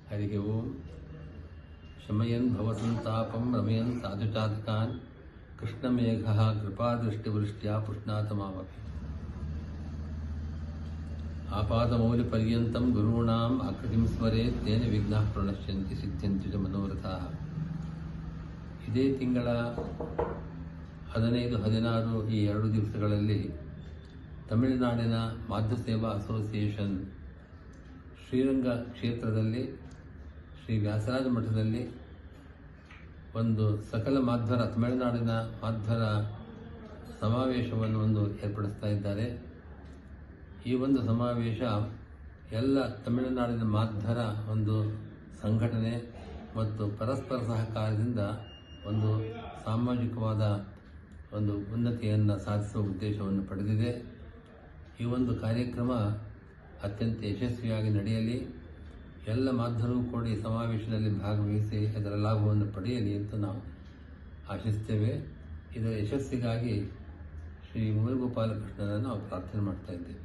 हरिः ओम् शमयन् भवसन्तापं रमयन् साधुचातकान् कृष्णमेघः कृपादृष्टिवृष्ट्या पुष्णातमावपि आपादमौलिपर्यन्तं गुरूणाम् आकृतिं स्मरेत् तेन विघ्नाः प्रणश्यन्ति सिद्ध्यन्ति च मनोरथाः। ಇದೇ ತಿಂಗಳ 15-16 ಈ 2 ದಿವಸಗಳಲ್ಲಿ ತಮಿಳುನಾಡಿನ ಮಾಧ್ಯಸೇವಾ ಅಸೋಸಿಯೇಷನ್ ಶ್ರೀರಂಗ ಕ್ಷೇತ್ರದಲ್ಲಿ ಶ್ರೀ ವ್ಯಾಸರಾಜ ಮಠದಲ್ಲಿ ಒಂದು ಸಕಲ ಮಾಧ್ವರ ತಮಿಳುನಾಡಿನ ಮಾಧ್ವರ ಸಮಾವೇಶವನ್ನು ಏರ್ಪಡಿಸ್ತಾ ಇದ್ದಾರೆ. ಈ ಒಂದು ಸಮಾವೇಶ ಎಲ್ಲ ತಮಿಳುನಾಡಿನ ಮಾಧ್ವರ ಒಂದು ಸಂಘಟನೆ ಮತ್ತು ಪರಸ್ಪರ ಸಹಕಾರದಿಂದ ಒಂದು ಸಾಮಾಜಿಕವಾದ ಒಂದು ಉನ್ನತಿಯನ್ನು ಸಾಧಿಸುವ ಉದ್ದೇಶವನ್ನು ಪಡೆದಿದೆ. ಈ ಒಂದು ಕಾರ್ಯಕ್ರಮ ಅತ್ಯಂತ ಯಶಸ್ವಿಯಾಗಿ ನಡೆಯಲಿ, ಎಲ್ಲ ಮಾಧ್ಯಮರು ಕೂಡಿ ಸಮಾವೇಶದಲ್ಲಿ ಭಾಗವಹಿಸಿ ಅದರ ಲಾಭವನ್ನು ಪಡೆಯಲಿ ಅಂತ ನಾವು ಆಶಿಸ್ತೇವೆ. ಇದರ ಯಶಸ್ಸಿಗಾಗಿ ಶ್ರೀ ಮೂಲಗೋಪಾಲಕೃಷ್ಣನನ್ನು ನಾವು ಪ್ರಾರ್ಥನೆ ಮಾಡ್ತಾ ಇದ್ದೇವೆ.